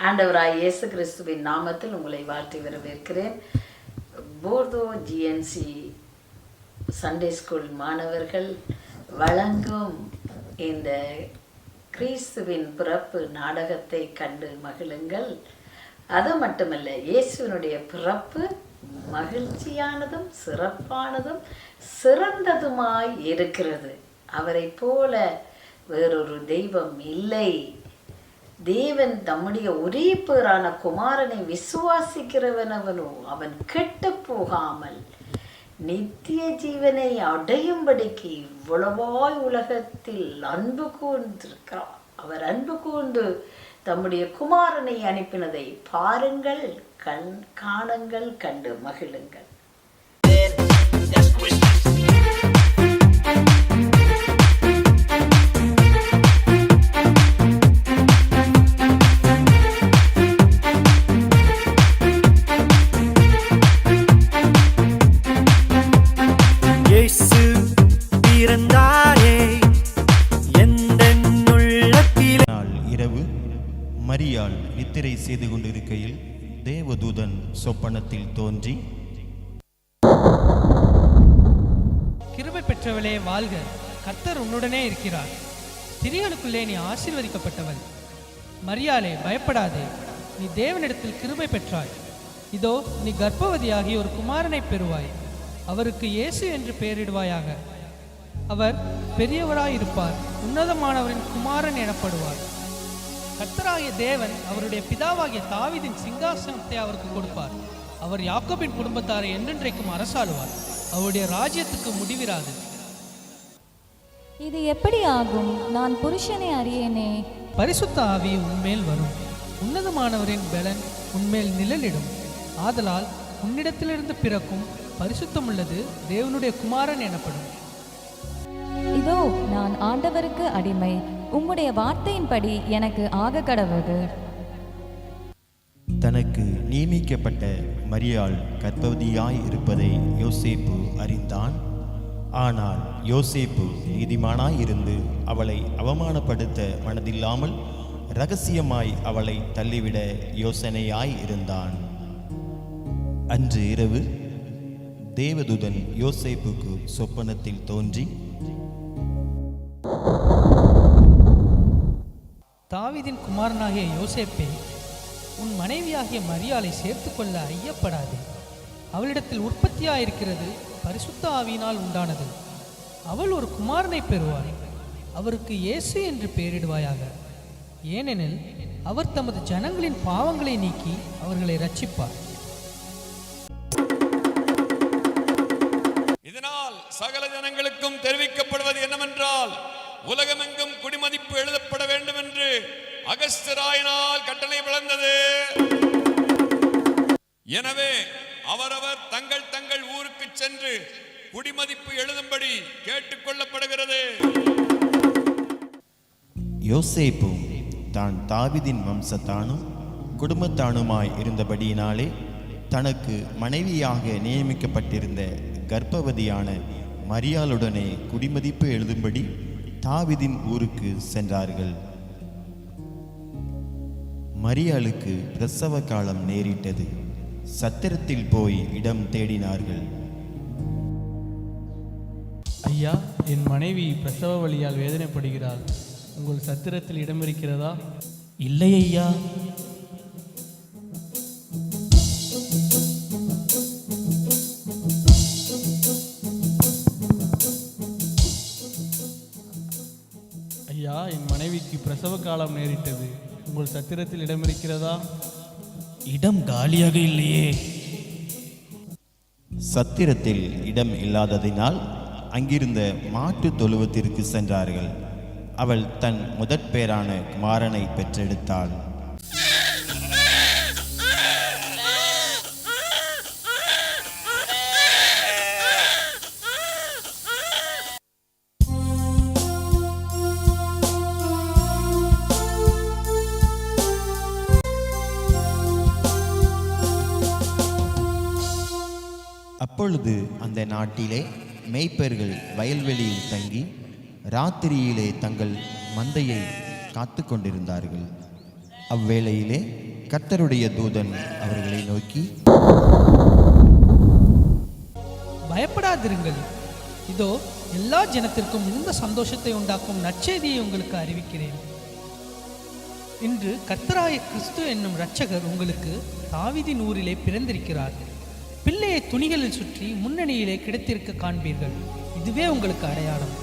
ஆண்டவராய் இயேசு கிறிஸ்துவின் நாமத்தில் உங்களை வாழ்த்தி வரவேற்கிறேன். போர்தோ ஜிஎன்சி சண்டே ஸ்கூல் மாணவர்கள் வழங்கும் இந்த கிறிஸ்துவின் பிறப்பு நாடகத்தை கண்டு மகிழுங்கள். அது மட்டுமல்ல, இயேசுவினுடைய பிறப்பு மகிழ்ச்சியானதும் சிறப்பானதும் சிறந்ததுமாய் இருக்கிறது. அவரை போல வேறொரு தெய்வம் இல்லை. தேவன் தம்முடைய ஒரே பேரான குமாரனை விசுவாசிக்கிறவனவனோ அவன் கெட்டு போகாமல் நித்திய ஜீவனை அடையும்படிக்கு இவ்வளவாய் உலகத்தில் அன்பு கூர்ந்திருக்கிறார். அவர் அன்பு கூர்ந்து தம்முடைய குமாரனை அனுப்பினதை பாருங்கள், காணுங்கள், கண்டு மகிழுங்கள். மரியாள் நித்திரை செய்து கொண்டிருக்கையில் தேவதூதன் சொப்பனத்தில் தோன்றி, கிருபை பெற்றவளே வாழ்க, கர்த்தர் உன்னுடனே இருக்கிறார். ஸ்திரீகளுக்குள்ளே நீ ஆசீர்வதிக்கப்பட்டவள். மரியாளே பயப்படாதே, நீ தேவனிடத்தில் கிருபை பெற்றாய். இதோ நீ கர்ப்பவதியாகி ஒரு குமாரனை பெறுவாய். அவருக்கு இயேசு என்று பெயரிடுவாயாக. அவர் பெரியவராயிருப்பார், உன்னதமானவரின் குமாரன் எனப்படுவார். கர்த்தராகிய தேவன் அவருடைய பிதாவாகிய தாவீதின் சிங்காசனத்தை அவருக்கு கொடுப்பார். அவர் யாக்கோபின் குடும்பத்தாரை என்றென்றைக்கும் அரசாளுவார். அவருடைய ராஜ்யத்துக்கு முடிவிராது. இது எப்படி ஆகும்? நான் புருஷனை அறியேனே. பரிசுத்த ஆவி உன்மேல் வரும், உன்னதமானவரின் பலன் உன்மேல் நிழலிடும். ஆதலால் உன்னிடத்திலிருந்து பிறக்கும் பரிசுத்தமுள்ளது தேவனுடைய குமாரன் எனப்படும். இதோ நான் ஆண்டவருக்கு அடிமை, உம்முடைய வார்த்தையின்படி எனக்கு ஆக கடவுது. தனக்கு நியமிக்கப்பட்ட மரியாள் கர்ப்பவதியாய் இருப்பதை யோசேப்பு அறிந்தான். ஆனால் யோசேப்பு நீதிமானாய் இருந்து அவளை அவமானப்படுத்த மனதில்லாமல் இரகசியமாய் அவளை தள்ளிவிட யோசனையாய் இருந்தான். அன்று இரவு தேவதூதன் யோசேப்புக்கு சொப்பனத்தில் தோன்றி, தாவீதின் குமாரனாகிய யோசேப்பே, உன் மனைவியாகிய மரியாளை சேர்த்து கொள்ள ஐயப்படாதே. அவளிடத்தில் உற்பத்தியாயிருக்கிறது பரிசுத்த ஆவியினால் உண்டானது. அவள் ஒரு குமாரனை பெறுவாள். அவருக்கு இயேசு என்று பெயரிடுவாயாக. ஏனெனில் அவர் தமது ஜனங்களின் பாவங்களை நீக்கி அவர்களை ரட்சிப்பார். இதனால் சகல ஜனங்களுக்கும் தெரிவிக்கப்படுவது என்னவென்றால், உலகமெங்கும் குடிமதிப்பு எழுதப்பட வேண்டும் என்று அகஸ்தியராயினால் கட்டளை பிறந்தது. எனவே அவரவர் தங்கள் தங்கள் ஊருக்கு சென்று குடிமதிப்பு எழுதும்படி கேட்டுக்கொள்ளப்படுகிறது. யோசேப்பு தான் தாவீதின் வம்சத்தானும் குடும்பத்தானுமாய் இருந்தபடியினாலே தனக்கு மனைவியாக நியமிக்கப்பட்டிருந்த கர்ப்பவதியான மரியாளுடனே குடிமதிப்பு எழுதும்படி தாவீதின் ஊருக்கு சென்றார்கள். மரியாளுக்கு பிரசவ காலம் நேரிட்டது. சத்திரத்தில் போய் இடம் தேடினார்கள். ஐயா, என் மனைவி பிரசவ வலியால் வேதனைப்படுகிறாள். உங்கள் சத்திரத்தில் இடம் இருக்கிறதா? இல்லை ஐயா. ஐயா, என் மனைவிக்கு பிரசவ காலம் நேரிட்டது. உங்கள் சத்திரத்தில் இடம் இருக்கிறதா? இடம் காலியாக இல்லையே. சத்திரத்தில் இடம் இல்லாததினால் அங்கிருந்த மாட்டு தொழுவத்திற்கு சென்றார்கள். அவள் தன் முதற் பேரான குமாரனை பெற்றெடுத்தாள். அப்பொழுது அந்த நாட்டிலே மேய்ப்பர்கள் வயல்வெளியில் தங்கி ராத்திரியிலே தங்கள் மந்தையை காத்து கொண்டிருந்தார்கள். அவ்வேளையிலே கர்த்தருடைய தூதன் அவர்களை நோக்கி, பயப்படாதிருங்கள். இதோ எல்லா ஜனத்திற்கும் மிகுந்த சந்தோஷத்தை உண்டாக்கும் நற்செய்தியை உங்களுக்கு அறிவிக்கிறேன். இன்று கர்த்தராய கிறிஸ்து என்னும் இரட்சகர் உங்களுக்கு தாவீதின் ஊரிலே பிறந்திருக்கிறார். பிள்ளையை துணிகளில் சுற்றி முன்னணியிலே கிடைத்திருக்க காண்பீர்கள். இதுவே உங்களுக்கு அடையாளம்.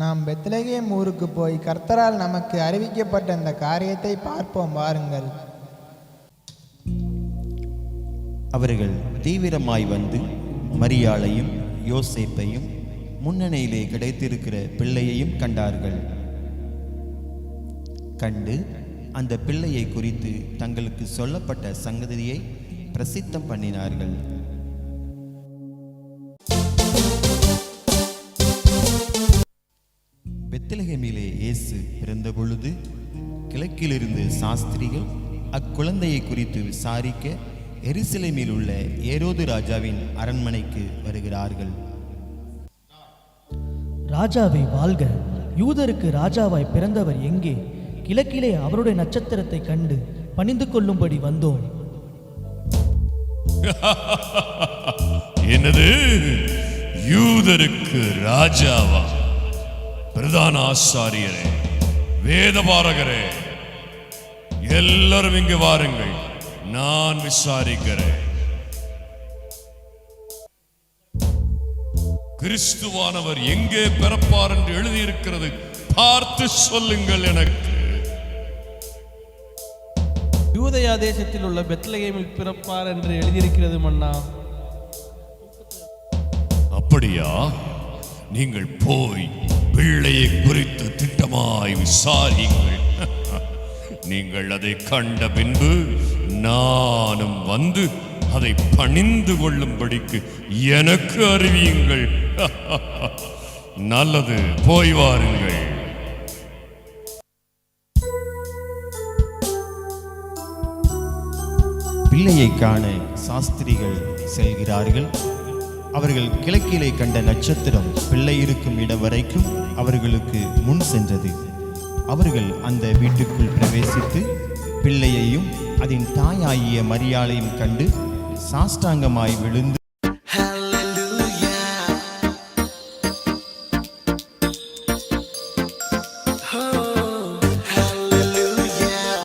நாம் பெத்லகேம் ஊருக்கு போய் கர்த்தரால் நமக்கு அறிவிக்கப்பட்ட இந்த காரியத்தை பார்ப்போம் வாருங்கள். அவர்கள் தீவிரமாய் வந்து மரியாளையும் யோசேப்பையும் முன்னணியிலே கிடைத்திருக்கிற பிள்ளையையும் கண்டார்கள். கண்டு அந்த பிள்ளையை குறித்து தங்களுக்கு சொல்லப்பட்ட சங்கதியை பிரசித்தம் பண்ணினார்கள். பெத்லகேமிலே இயேசு பிறந்த பொழுது கிழக்கிலிருந்து சாஸ்திரிகள் அக்குழந்தையை குறித்து விசாரிக்க எருசலேமில் உள்ள ஏரோது ராஜாவின் அரண்மனைக்கு வருகிறார்கள். ராஜாவை வாழ்க! யூதருக்கு ராஜாவாய் பிறந்தவர் எங்கே? கிழக்கிலே அவருடைய நட்சத்திரத்தை கண்டு பணிந்து கொள்ளும்படி வந்தோம். என்னது? யூதருக்கு ராஜாவா? பிரதான ஆசாரியரே, வேதபாரகரே, எல்லாரும் இங்கு வாருங்கள், நான் விசாரிக்கிறேன். கிறிஸ்துவானவர் எங்கே பிறப்பார் என்று எழுதியிருக்கிறது, பார்த்து சொல்லுங்கள் எனக்கு. யூதயா தேசத்தில் உள்ள பெத்லகேமில் பிறப்பார் என்று எழுதியிருக்கிறது மன்னா. அப்படியா? நீங்கள் போய் பிள்ளையை குறித்து திட்டமாய் விசாரியுங்கள். நீங்கள் அதை கண்ட பின்பு நானும் வந்து அதை பணிந்து கொள்ளும்படிக்கு எனக்கு அறிவியுங்கள். நல்லது, போய் வாருங்கள். பிள்ளையை காண சாஸ்திரிகள் செல்கிறார்கள். அவர்கள் கிழக்கிலே கண்ட நட்சத்திரம் பிள்ளை இருக்கும் இடம் வரைக்கும் அவர்களுக்கு முன் சென்றது. அவர்கள் அந்த வீட்டுக்குள் பிரவேசித்து பிள்ளையையும் அதன் தாயாகிய மரியாளையும் கண்டு சாஷ்டாங்கமாய் விழுந்து